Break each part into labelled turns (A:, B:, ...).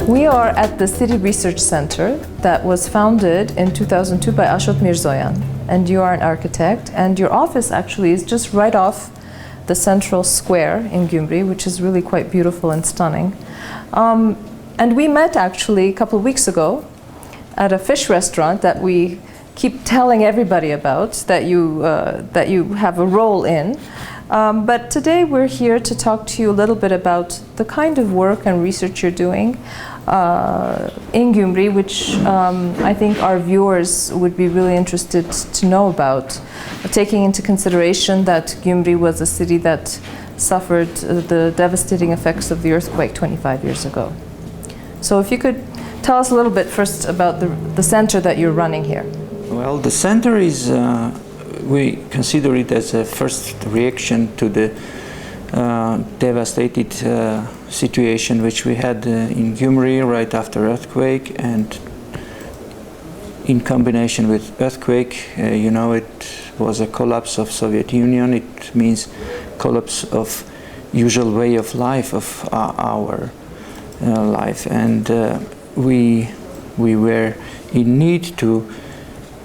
A: We are at the City Research Center that was founded in 2002 by Ashot Mirzoyan, and you are an architect, and your office actually is just right off the central square in Gyumri, which is really quite beautiful and stunning. And we met actually a couple of weeks ago at a fish restaurant that we keep telling everybody about, that you have a role in. But today we're here to talk to you a little bit about the kind of work and research you're doing in Gyumri, which I think our viewers would be really interested to know about, taking into consideration that Gyumri was a city that suffered the devastating effects of the earthquake 25 years ago. So if you could tell us a little bit first about the center that you're running here.
B: Well, the center is, we consider it as a first reaction to the devastated situation which we had in Gyumri right after earthquake, and in combination with earthquake, you know, it was a collapse of Soviet Union. It means collapse of usual way of life of our life, and we were in need to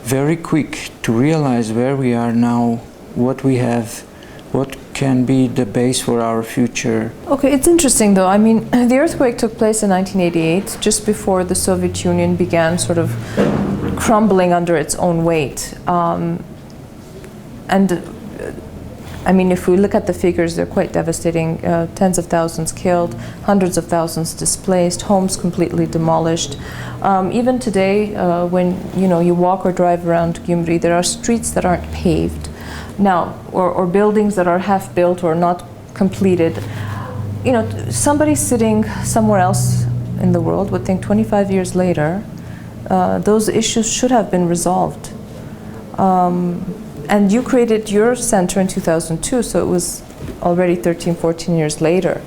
B: very quick to realize where we are now, what we have, what can be the base for our future.
A: Okay, it's interesting though. I mean, the earthquake took place in 1988, just before the Soviet Union began sort of crumbling under its own weight. I mean, if we look at the figures, they're quite devastating. Tens of thousands killed, hundreds of thousands displaced, homes completely demolished. Even today, when you walk or drive around Gyumri, there are streets that aren't paved now, or buildings that are half built or not completed. You know, somebody sitting somewhere else in the world would think 25 years later, those issues should have been resolved. And you created your center in 2002, so it was already 13, 14 years later.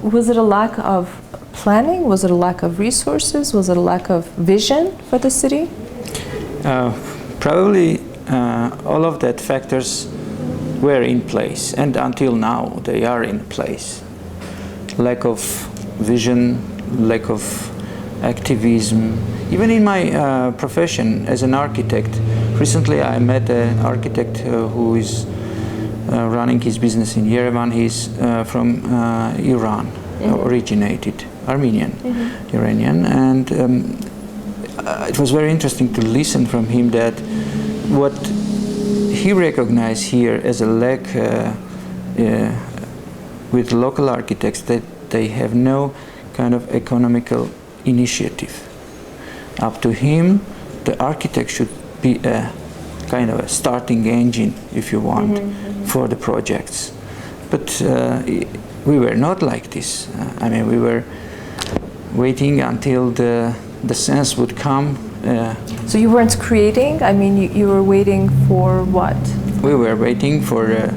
A: Was it a lack of planning? Was it a lack of resources? Was it a lack of vision for the city?
B: Probably all of that factors were in place, and until now they are in place. Lack of vision, lack of activism. Even in my profession as an architect, recently I met an architect who is running his business in Yerevan. He's from Iran, originated, Armenian, Iranian, and it was very interesting to listen from him that what he recognized here as a lack with local architects, that they have no kind of economical initiative. Up to him, the architect should be a kind of a starting engine, if you want, for the projects. But we were not like this. I mean, we were waiting until the sense would come.
A: So you weren't creating? I mean, you were waiting for what?
B: We were waiting for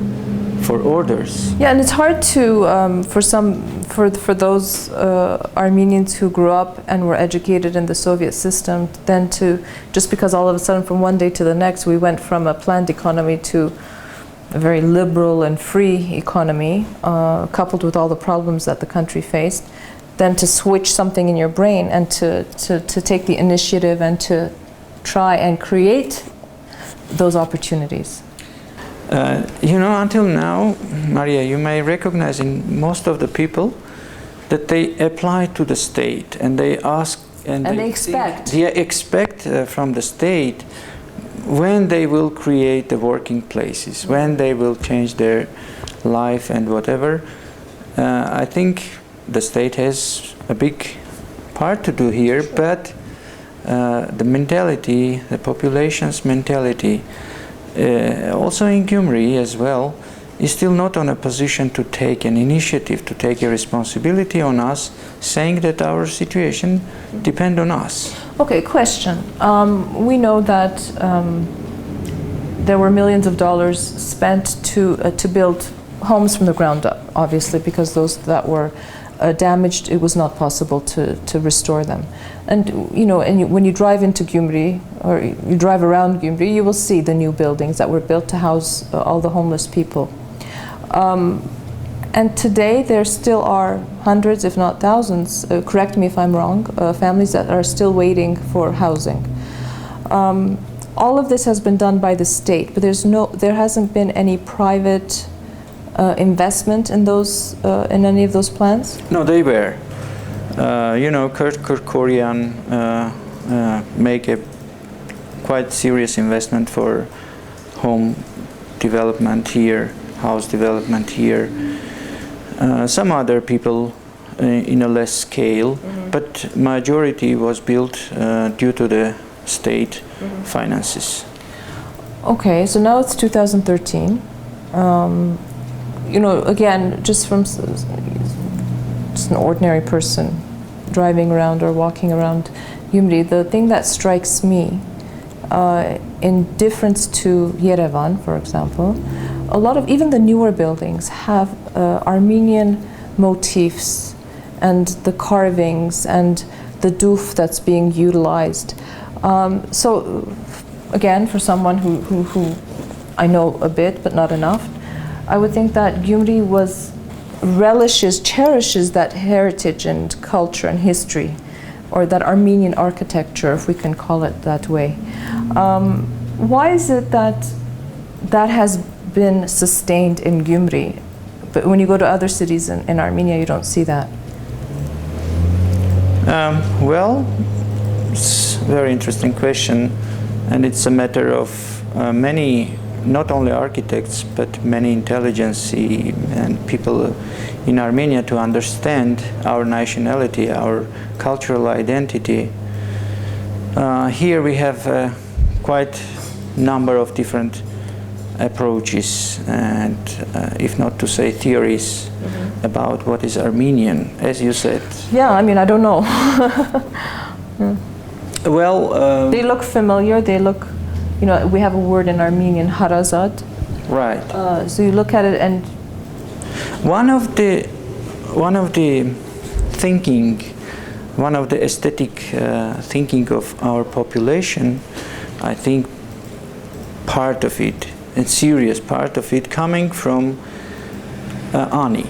B: orders.
A: Yeah, and it's hard to for those Armenians who grew up and were educated in the Soviet system, then to just because all of a sudden from one day to the next we went from a planned economy to a very liberal and free economy, coupled with all the problems that the country faced, then to switch something in your brain and to take the initiative and to try and create those opportunities.
B: You know, until now, Maria, you may recognize in most of the people that they apply to the state and they ask and they expect. They expect from the state when they will create the working places, when they will change their life and whatever. I think the state has a big part to do here, but the mentality, the population's mentality, also in Gyumri as well, is still not on a position to take an initiative, to take a responsibility on us, saying that our situation depends on us.
A: Okay, question. We know that there were millions of dollars spent to build homes from the ground up, obviously, because those that were damaged, it was not possible to restore them. And when you drive into Gyumri, or you drive around Gyumri, you will see the new buildings that were built to house all the homeless people. And today there still are hundreds, if not thousands, correct me if I'm wrong, families that are still waiting for housing. All of this has been done by the state, but there hasn't been any private investment in in any of those plans?
B: No, they were. Kerkorian make a quite serious investment for home development here, house development here. Some other people in a less scale, but majority was built due to the state finances.
A: Okay, so now it's 2013. Again, just an ordinary person driving around or walking around Gyumri, the thing that strikes me, in difference to Yerevan, for example, a lot of even the newer buildings have Armenian motifs and the carvings and the duf that's being utilized. So again, for someone who I know a bit but not enough, I would think that Gyumri cherishes that heritage and culture and history, or that Armenian architecture, if we can call it that way. Why is it that has been sustained in Gyumri, but when you go to other cities in Armenia, you don't see that?
B: Well, it's a very interesting question, and it's a matter of many, not only architects, but many intelligentsia and people in Armenia to understand our nationality, our cultural identity. Here we have quite a number of different approaches and, if not to say theories, about what is Armenian, as you said.
A: Yeah, I mean, I don't know.
B: Well,
A: they look familiar. They look, we have a word in Armenian, harazad.
B: Right.
A: So you look at it, and
B: one of the aesthetic thinking of our population, I think part of it, a serious part of it, coming from Ani.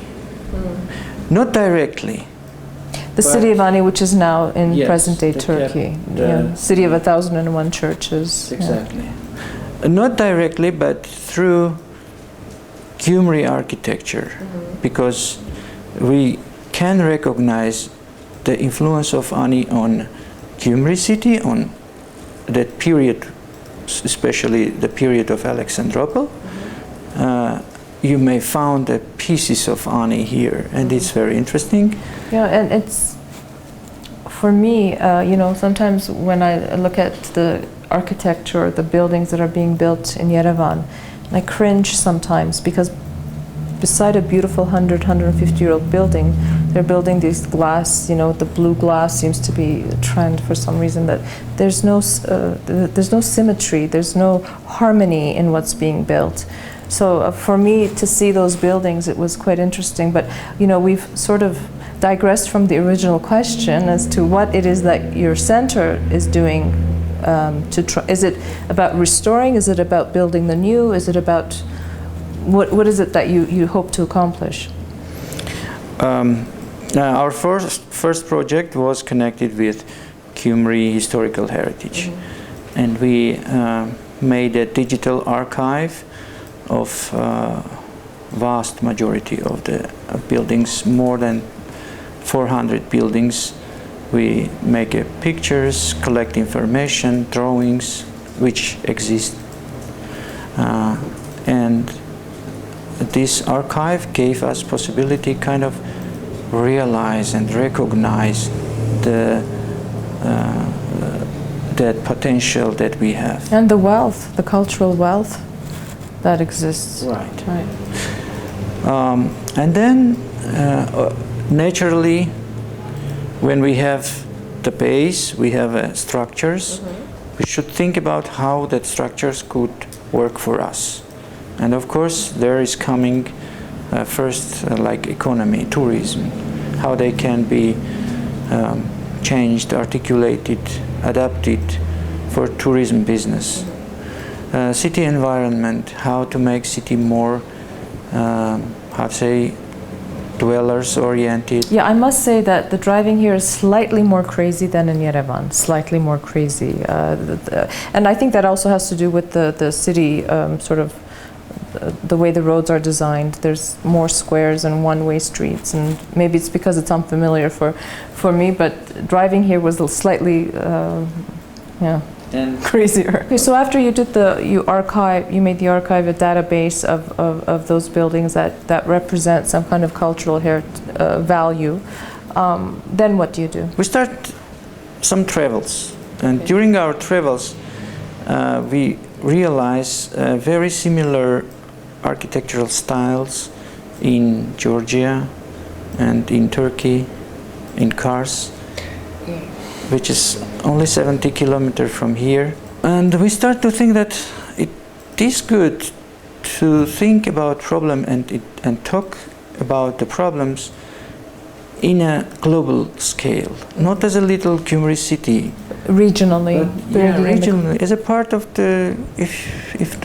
B: Not directly.
A: The city of Ani, which is now in present-day Turkey. City of 1,001 churches.
B: Exactly. Not directly, but through Gyumri architecture, because we can recognize the influence of Ani on Gyumri city, on that period, especially the period of Alexandropol. You may find the pieces of Ani here, and it's very interesting.
A: Yeah, and it's, for me, sometimes when I look at the architecture, the buildings that are being built in Yerevan, I cringe sometimes, because beside a beautiful 150-year-old building, they're building these glass, the blue glass seems to be a trend for some reason, that there's no symmetry, there's no harmony in what's being built. So for me to see those buildings, it was quite interesting. But we've sort of digressed from the original question as to what it is that your center is doing. Is it about restoring? Is it about building the new? Is it about what is it that you hope to accomplish?
B: Our first project was connected with Gyumri historical heritage, and we made a digital archive of vast majority of the buildings, more than 400 buildings. We make pictures, collect information, drawings which exist, and this archive gave us possibility kind of realize and recognize that potential that we have.
A: And the wealth, the cultural wealth that exists.
B: Right. And then naturally, when we have the base, we have structures, we should think about how that structures could work for us. And of course, there is coming first like economy, tourism, how they can be changed, articulated, adapted for tourism business. City environment, how to make city more, dwellers oriented.
A: Yeah, I must say that the driving here is slightly more crazy than in Yerevan, slightly more crazy. And I think that also has to do with the city sort of the way the roads are designed. There's more squares and one-way streets, and maybe it's because it's unfamiliar for me, but driving here was slightly and crazier. Okay, so after you did you made the archive a database of those buildings that represent some kind of cultural value. Then what do you do?
B: We start some travels, and during our travels we realize very similar architectural styles in Georgia and in Turkey, in Kars, which is only 70 kilometers from here. And we start to think that it is good to think about problem and talk about the problems in a global scale, not as a little Gyumri city.
A: Regionally.
B: Regionally, as a part of the,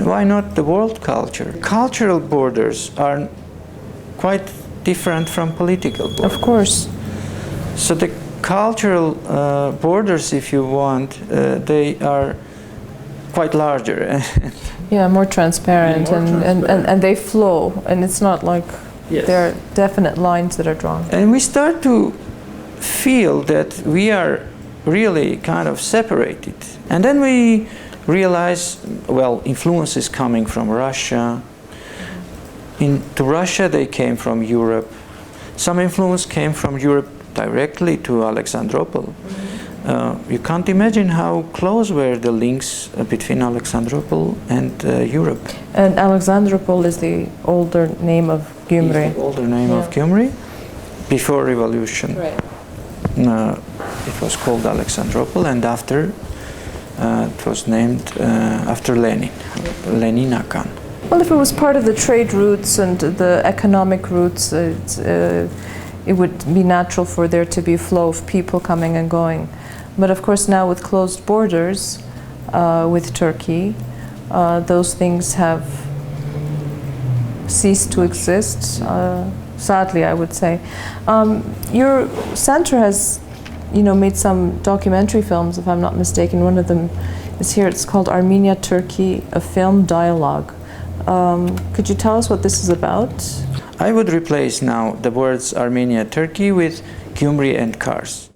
B: why not the world culture? Cultural borders are quite different from political borders.
A: Of course.
B: So the cultural borders, if you want, they are quite larger.
A: Yeah, more transparent, and they flow, and it's not like there are definite lines that are drawn.
B: And we start to feel that we are really kind of separated. And then we realize, well, influence is coming from Russia. To Russia they came from Europe. Some influence came from Europe directly to Alexandropol. You can't imagine how close were the links between Alexandropol and Europe.
A: And Alexandropol is the older name of Gyumri.
B: The older name of Gyumri, before revolution.
A: Right.
B: It was called Alexandropol, and after it was named after Lenin, Lenin Akan.
A: Well, if it was part of the trade routes and the economic routes, it would be natural for there to be a flow of people coming and going. But of course now with closed borders with Turkey, those things have ceased to exist, sadly I would say. Your center has made some documentary films, if I'm not mistaken. One of them is here. It's called Armenia, Turkey, a film dialogue. Could you tell us what this is about?
B: I would replace now the words Armenia, Turkey with Gyumri and Kars.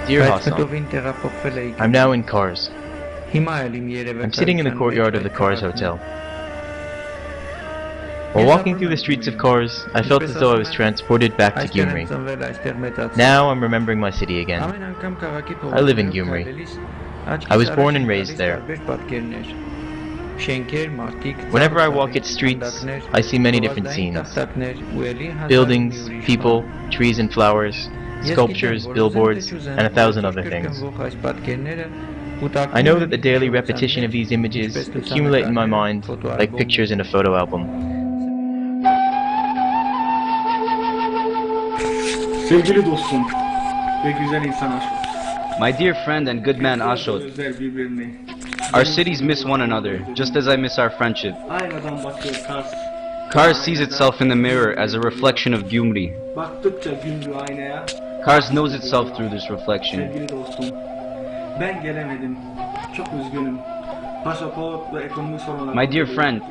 C: Dear Hassan, I'm now in Kars. I'm sitting in the courtyard of the Kars Hotel. While walking through the streets of Kars, I felt as though I was transported back to Gyumri. Now I'm remembering my city again. I live in Gyumri. I was born and raised there. Whenever I walk its streets, I see many different scenes. Buildings, people, trees and flowers, sculptures, billboards, and 1,000 other things. I know that the daily repetition of these images accumulate in my mind like pictures in a photo album.
D: Sevgili dostum ve güzel insan Ashot.
E: My dear friend and good man Ashot, our cities miss one another, just as I miss our friendship.
D: Aynadan bakıyor Kars.
E: Kars sees itself in the mirror as a reflection of Gyumri.
D: Baktıkça Gyumri aynaya.
E: Kars knows itself through this reflection.
D: Sevgili dostum, ben gelemedim. Çok üzgünüm. Pasaport ve ekonomik sorunlar.
E: My dear friend,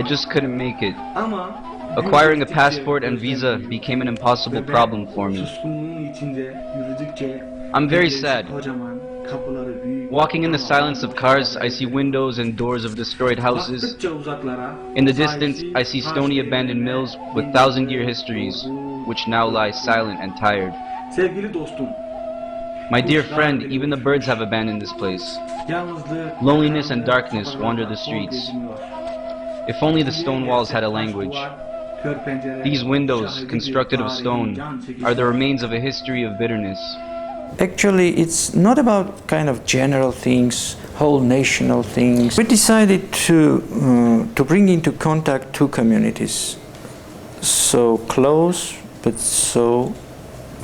E: I just couldn't make it.
D: Ama
E: acquiring a passport and visa became an impossible problem for me.
D: suskunluğun içinde yürüdükçe
E: I'm very sad.
D: kocaman, kapıları büyük.
E: Walking in the silence of Kars, I see windows and doors of destroyed houses.
D: Baktıkça uzaklara.
E: In the distance, I see stony abandoned mills with 1,000-year histories, which now lie silent and tired.
D: Sevgili dostum,
E: My dear friend, even the birds have abandoned this place.
D: yalnızlık,
E: Loneliness and darkness wander the streets. If only the stone walls had a language. These windows, constructed of stone, are the remains of a history of bitterness.
B: Actually, it's not about kind of general things, whole national things. We decided to bring into contact two communities, so close but so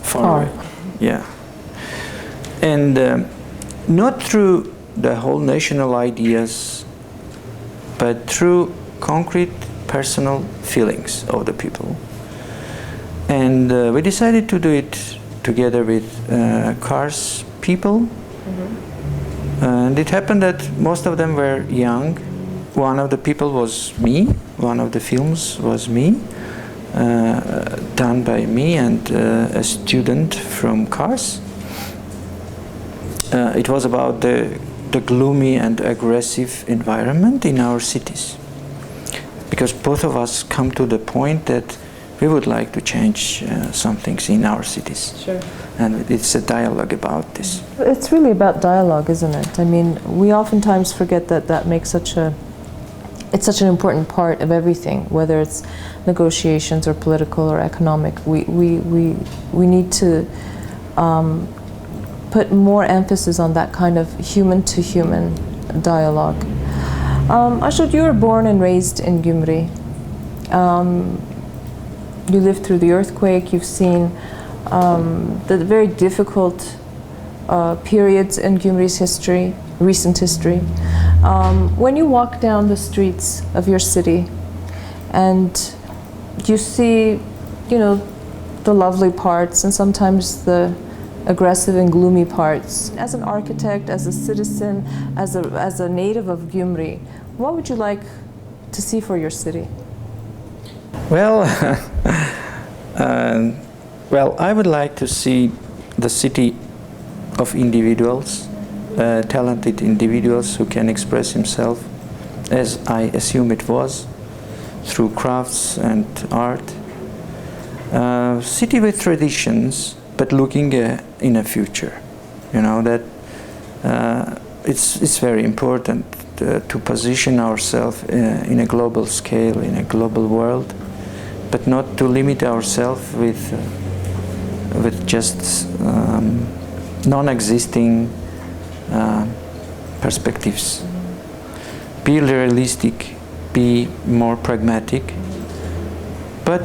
B: far away. Yeah, and not through the whole national ideas, but through concrete personal feelings of the people. And we decided to do it together with Kars people. Mm-hmm. And it happened that most of them were young. One of the people was me, one of the films was me, done by me and a student from Kars. It was about the gloomy and aggressive environment in our cities. Because both of us come to the point that we would like to change some things in our cities.
A: Sure.
B: And it's a dialogue about this.
A: It's really about dialogue, isn't it? I mean, we oftentimes forget that makes it's such an important part of everything, whether it's negotiations or political or economic. We need to put more emphasis on that kind of human-to-human dialogue. Ashot, you were born and raised in Gyumri. You lived through the earthquake. You've seen the very difficult periods in Gyumri's history, recent history. When you walk down the streets of your city and you see, the lovely parts and sometimes the aggressive and gloomy parts, as an architect, as a citizen, as a native of Gyumri, what would you like to see for your city?
B: Well, I would like to see the city of individuals, talented individuals who can express himself, as I assume it was, through crafts and art. City with traditions, but looking in a future. That it's very important to position ourselves in a global scale, in a global world, but not to limit ourselves with just non-existing perspectives. Be realistic, be more pragmatic, but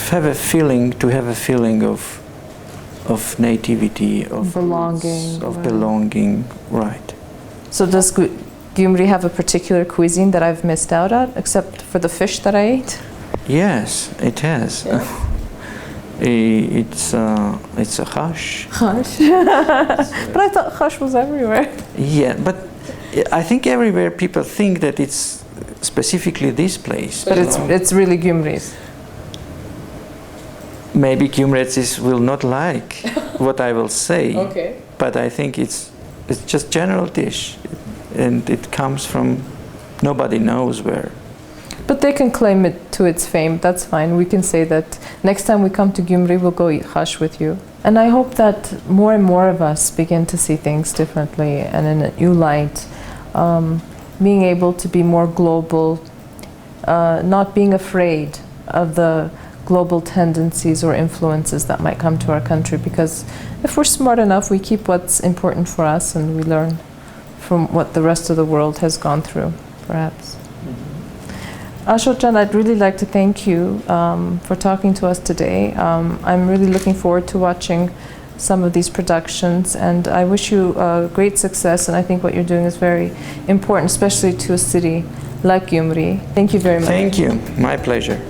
B: have a feeling of nativity, of
A: belonging,
B: of belonging, right. So
A: does Gyumri have a particular cuisine that I've missed out on, except for the fish that I ate?
B: Yes, it has. Yeah. It's a chash.
A: Chash? But I thought chash was everywhere.
B: Yeah, but I think everywhere people think that it's specifically this place.
A: But it's really Gyumri's.
B: Maybe Gyumretzis will not like what I will say.
A: Okay.
B: But I think it's just general dish, and it comes from nobody knows where.
A: But they can claim it to its fame. That's fine. We can say that next time we come to Gyumri, we'll go eat chash with you. And I hope that more and more of us begin to see things differently and in a new light, being able to be more global, not being afraid of the global tendencies or influences that might come to our country, because if we're smart enough, we keep what's important for us and we learn from what the rest of the world has gone through, perhaps. Ashot-jan, I'd really like to thank you for talking to us today. I'm really looking forward to watching some of these productions, and I wish you great success, and I think what you're doing is very important, especially to a city like Gyumri. Thank you very much.
B: Thank you. My pleasure.